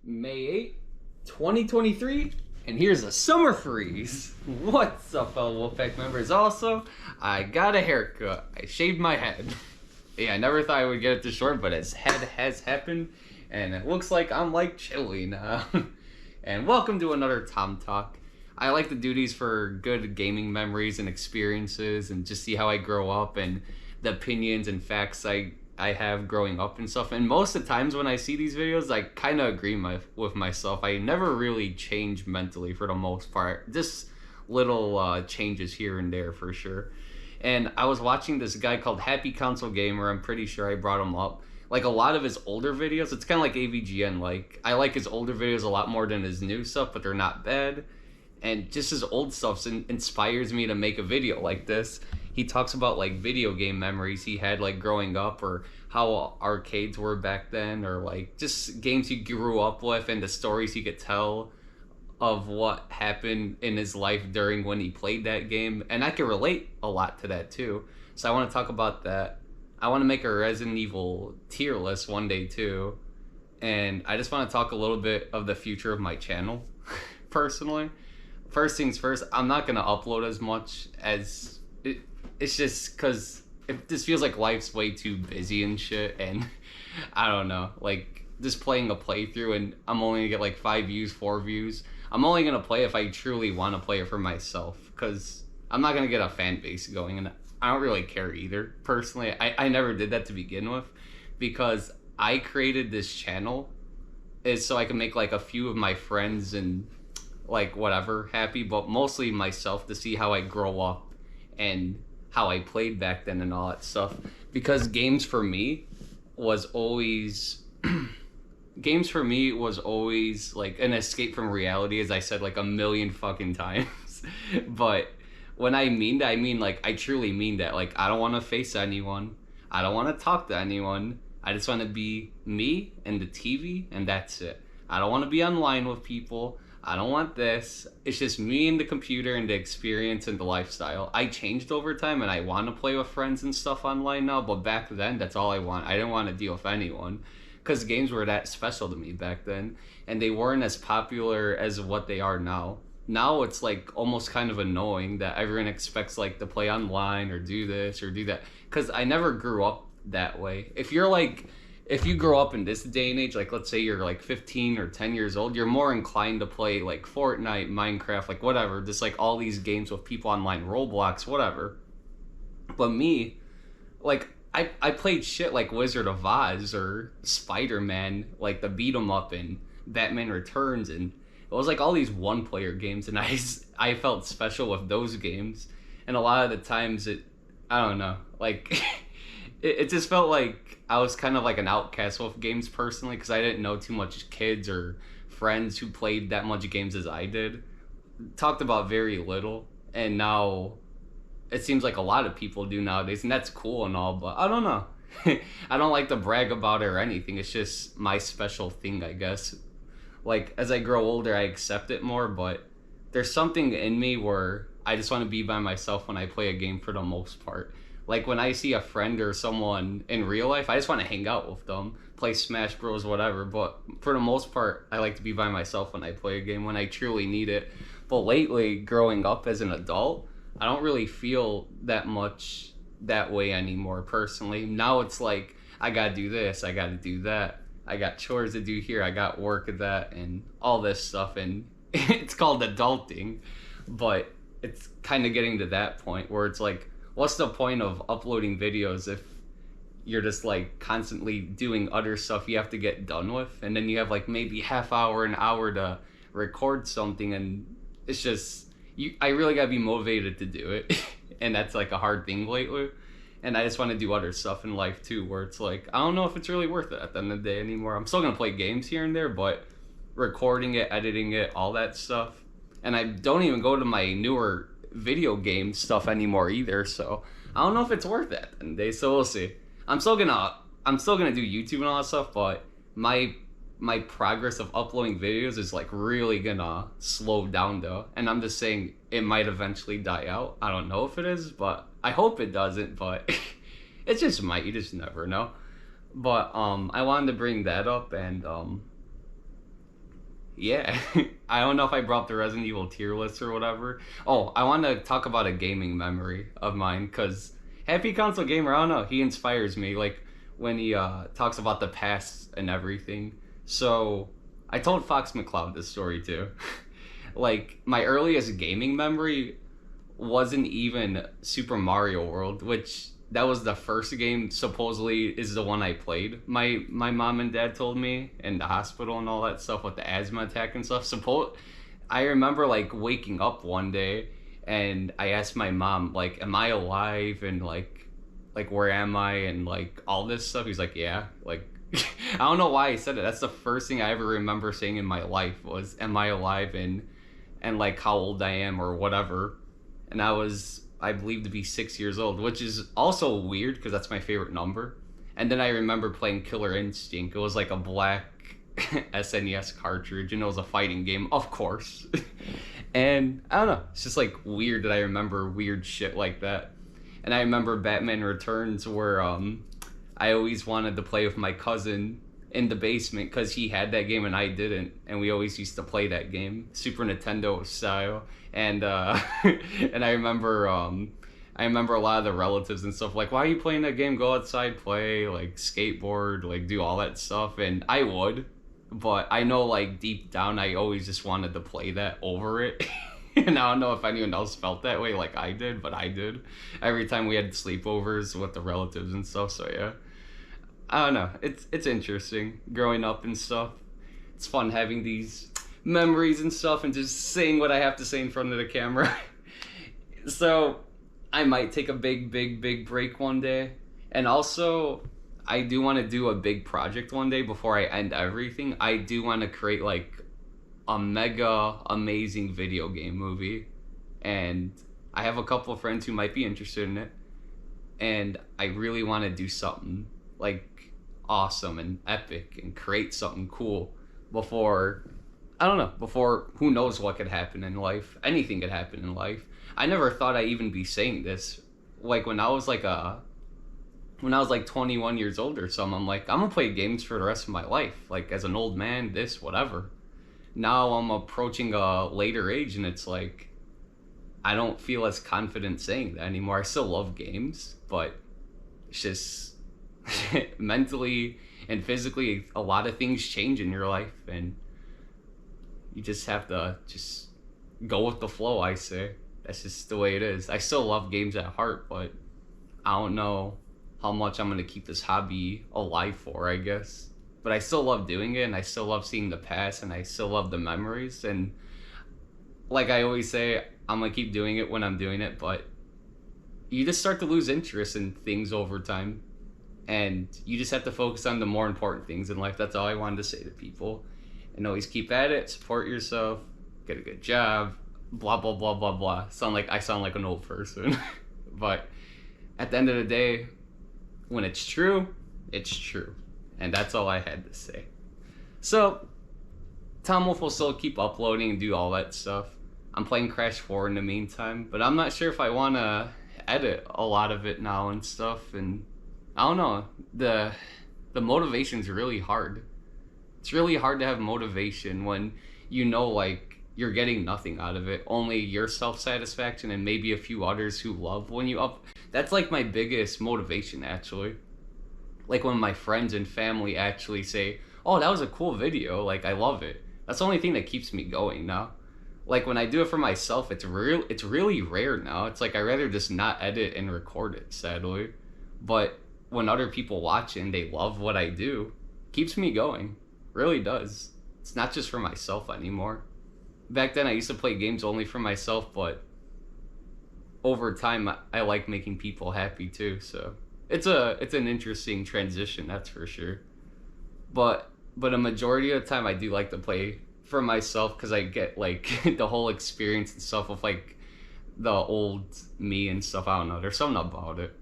May 8th, 2023, and here's a summer freeze. What's up, fellow Wolfpack members? Also, I got a haircut. I shaved my head. Yeah, I never thought I would get it this short, but its head has happened, and it looks like I'm like chilly now. And welcome to another Tom Talk. I like to do these for good gaming memories and experiences, and just see how I grow up and the opinions and facts I have growing up and stuff. And most of the times when I see these videos, I kind of agree with myself. I never really change mentally for the most part. Just little changes here and there for sure. And I was watching this guy called Happy Console Gamer. I'm pretty sure I brought him up. Like a lot of his older videos, it's kind of like AVGN. Like I like his older videos a lot more than his new stuff, but they're not bad. And just his old stuff inspires me to make a video like this. He talks about like video game memories he had like growing up, or how arcades were back then, or like just games he grew up with and the stories he could tell of what happened in his life during when he played that game. And I can relate a lot to that too. So I want to talk about that. I want to make a Resident Evil tier list one day too. And I just want to talk a little bit of the future of my channel personally. First things first, I'm not going to upload as much as it's just because this feels like life's way too busy and shit, and I don't know, like just playing a playthrough and I'm only gonna get like 5 views, 4 views. I'm only gonna play if I truly want to play it for myself, because I'm not gonna get a fan base going, and I don't really care either personally. I never did that to begin with, because I created this channel is so I can make like a few of my friends and like whatever happy, but mostly myself, to see how I grow up and how I played back then and all that stuff. Because games for me was always like an escape from reality, as I said like a million fucking times. But when I mean that, I mean like I truly mean that. Like I don't want to face anyone, I don't want to talk to anyone, I just want to be me and the TV, and that's it. I don't want to be online with people, I don't want this. It's just me and the computer and the experience and the lifestyle. I changed over time and I want to play with friends and stuff online now, but back then that's all I want. I didn't want to deal with anyone, because games were that special to me back then, and they weren't as popular as what they are now. Now it's like almost kind of annoying that everyone expects like to play online or do this or do that, because I never grew up that way. If you grow up in this day and age, like let's say you're like 15 or 10 years old, you're more inclined to play like Fortnite, Minecraft, like whatever, just like all these games with people online, Roblox, whatever. But me, like I played shit like Wizard of Oz or Spider-Man, like the beat 'em up and Batman Returns, and it was like all these one-player games, and I felt special with those games. And a lot of the times I don't know, like it just felt like I was kind of like an outcast with games personally, because I didn't know too much kids or friends who played that much games as I did. Talked about very little, and now it seems like a lot of people do nowadays, and that's cool and all, but I don't know. I don't like to brag about it or anything. It's just my special thing, I guess. Like as I grow older, I accept it more, but there's something in me where I just want to be by myself when I play a game for the most part. Like when I see a friend or someone in real life, I just want to hang out with them, play Smash Bros, whatever. But for the most part, I like to be by myself when I play a game, when I truly need it. But lately, growing up as an adult, I don't really feel that much that way anymore personally. Now it's like, I gotta do this, I gotta do that, I got chores to do here, I got work at that, and all this stuff. And it's called adulting. But it's kind of getting to that point where it's like, what's the point of uploading videos if you're just like constantly doing other stuff you have to get done with, and then you have like maybe half hour, an hour to record something, and it's just I really gotta be motivated to do it. And that's like a hard thing lately. And I just want to do other stuff in life too, where it's like I don't know if it's really worth it at the end of the day anymore. I'm still gonna play games here and there, but recording it, editing it, all that stuff. And I don't even go to my newer video game stuff anymore either, so I don't know if it's worth it at the end of the day, so we'll see. I'm still gonna do YouTube and all that stuff, but my progress of uploading videos is like really gonna slow down though, and I'm just saying it might eventually die out. I don't know if it is, but I hope it doesn't, but it just might, you just never know. But I wanted to bring that up, and Yeah. I don't know if I brought the Resident Evil tier list or whatever. Oh, I want to talk about a gaming memory of mine because Happy Console Gamer, I don't know, he inspires me. Like when he talks about the past and everything. So I told Fox McCloud this story too. Like my earliest gaming memory wasn't even Super Mario World, which that was the first game supposedly is the one I played. My mom and dad told me in the hospital and all that stuff with the asthma attack and stuff. I remember like waking up one day and I asked my mom like, "Am I alive?" and like where am I and like all this stuff. He's like, "Yeah." Like I don't know why he said it. That's the first thing I ever remember saying in my life was, "Am I alive?" and like how old I am or whatever. And I believe to be 6 years old, which is also weird because that's my favorite number. And then I remember playing Killer Instinct. It was like a black SNES cartridge, and it was a fighting game, of course. And I don't know, it's just like weird that I remember weird shit like that. And I remember Batman Returns, where I always wanted to play with my cousin in the basement because he had that game and I didn't, and we always used to play that game, Super Nintendo style. And and I remember a lot of the relatives and stuff like, "Why are you playing that game? Go outside, play, like skateboard, like do all that stuff." And I would, but I know like deep down I always just wanted to play that over it. And I don't know if anyone else felt that way like I did, but I did every time we had sleepovers with the relatives and stuff. So yeah, I don't know. It's interesting growing up and stuff. It's fun having these memories and stuff and just saying what I have to say in front of the camera. So I might take a big break one day. And also I do want to do a big project one day before I end everything. I do want to create like a mega amazing video game movie. And I have a couple of friends who might be interested in it. And I really want to do something like awesome and epic and create something cool before, I don't know, before who knows what could happen in life. Anything could happen in life. I never thought I'd even be saying this. Like when I was like 21 years old or something, I'm like, I'm gonna play games for the rest of my life. Like as an old man, this, whatever. Now I'm approaching a later age and it's like, I don't feel as confident saying that anymore. I still love games, but it's just mentally and physically, a lot of things change in your life, and you just have to just go with the flow, I say. That's just the way it is. I still love games at heart, but I don't know how much I'm going to keep this hobby alive for, I guess. But I still love doing it, and I still love seeing the past, and I still love the memories. And like I always say, I'm going to keep doing it when I'm doing it, but you just start to lose interest in things over time. And you just have to focus on the more important things in life. That's all I wanted to say to people. And always keep at it, support yourself, get a good job, blah, blah, blah, blah, blah. I sound like an old person. But at the end of the day, when it's true, it's true. And that's all I had to say. So, Tom Wolf will still keep uploading and do all that stuff. I'm playing Crash 4 in the meantime, but I'm not sure if I want to edit a lot of it now and stuff. And I don't know, the motivation's really hard. It's really hard to have motivation when you know like you're getting nothing out of it, only your self-satisfaction and maybe a few others who love when you up. That's like my biggest motivation actually. Like when my friends and family actually say, "Oh, that was a cool video, like I love it." That's the only thing that keeps me going now. Like when I do it for myself, it's really rare now. It's like I rather just not edit and record it, sadly. But when other people watch it and they love what I do, it keeps me going. Really does. It's not just for myself anymore. Back then I used to play games only for myself, but over time I like making people happy too. So it's an interesting transition, that's for sure. But a majority of the time I do like to play for myself because I get like the whole experience and stuff of like the old me and stuff. I don't know. There's something about it.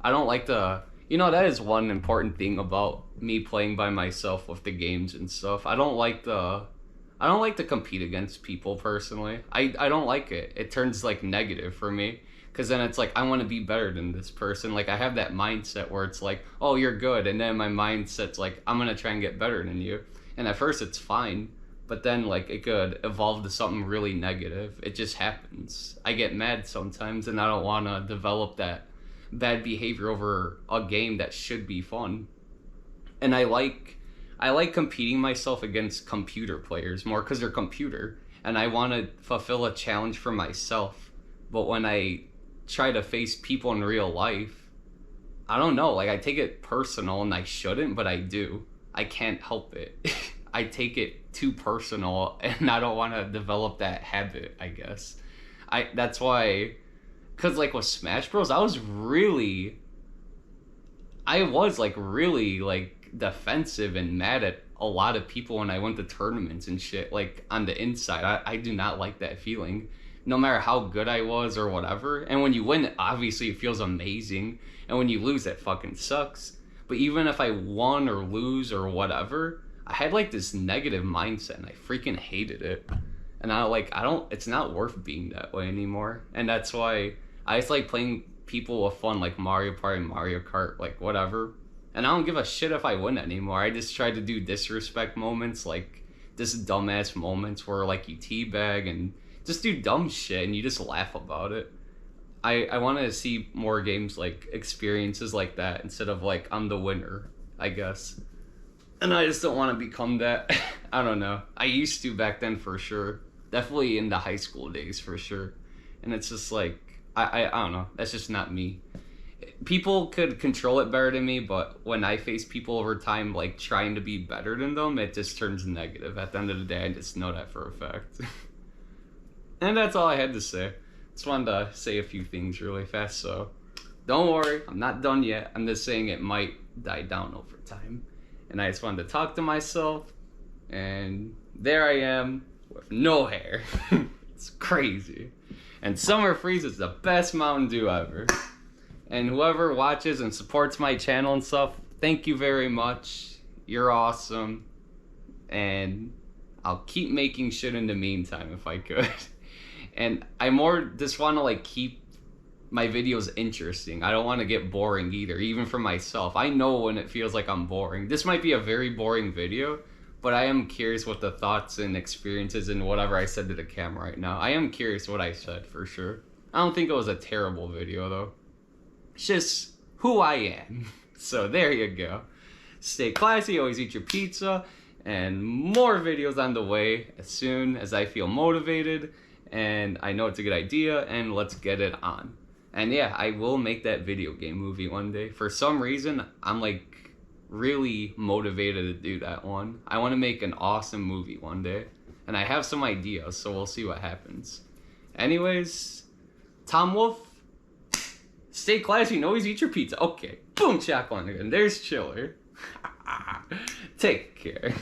I don't like to, that is one important thing about me playing by myself with the games and stuff. I don't like to compete against people personally. I don't like it. It turns like negative for me because then it's like I want to be better than this person. Like I have that mindset where it's like, "Oh, you're good," and then my mindset's like, "I'm gonna try and get better than you." And at first it's fine, but then like it could evolve to something really negative. It just happens. I get mad sometimes, and I don't want to develop that bad behavior over a game that should be fun. And I like competing myself against computer players more because they're computer, and I want to fulfill a challenge for myself. But when I try to face people in real life, I don't know, like I take it personal, and I shouldn't, but I do. I can't help it. I take it too personal, and I don't want to develop that habit, I guess. That's why, cuz like with Smash Bros, I was like really like defensive and mad at a lot of people when I went to tournaments and shit, like on the inside. I do not like that feeling, no matter how good I was or whatever. And when you win, obviously it feels amazing, and when you lose, it fucking sucks. But even if I won or lose or whatever, I had like this negative mindset, and I freaking hated it. And it's not worth being that way anymore. And that's why I just like playing people with fun, like Mario Party, Mario Kart, like whatever. And I don't give a shit if I win anymore. I just try to do disrespect moments, like this dumbass moments where like you teabag and just do dumb shit and you just laugh about it. I want to see more games like experiences like that instead of like I'm the winner, I guess. And I just don't want to become that. I don't know. I used to back then for sure. Definitely in the high school days for sure. And it's just like, I don't know. That's just not me. People could control it better than me, but when I face people over time like trying to be better than them, it just turns negative. At the end of the day, I just know that for a fact. And that's all I had to say. Just wanted to say a few things really fast, so don't worry, I'm not done yet. I'm just saying it might die down over time. And I just wanted to talk to myself, and there I am with no hair. It's crazy. And Summer Freeze is the best Mountain Dew ever. And whoever watches and supports my channel and stuff, thank you very much. You're awesome. And I'll keep making shit in the meantime if I could. And I more just want to like keep my videos interesting. I don't want to get boring either, even for myself. I know when it feels like I'm boring. This might be a very boring video, but I am curious what the thoughts and experiences and whatever I said to the camera right now. I am curious what I said for sure. I don't think it was a terrible video though. It's just who I am. So there you go. Stay classy, always eat your pizza, and more videos on the way as soon as I feel motivated and I know it's a good idea, and let's get it on. And yeah, I will make that video game movie one day. For some reason, I'm like really motivated to do that one. I want to make an awesome movie one day, and I have some ideas, so we'll see what happens. Anyways, Tom Wolf, stay classy and always eat your pizza. Okay, boom, chocolate again. There's Chiller. Take care.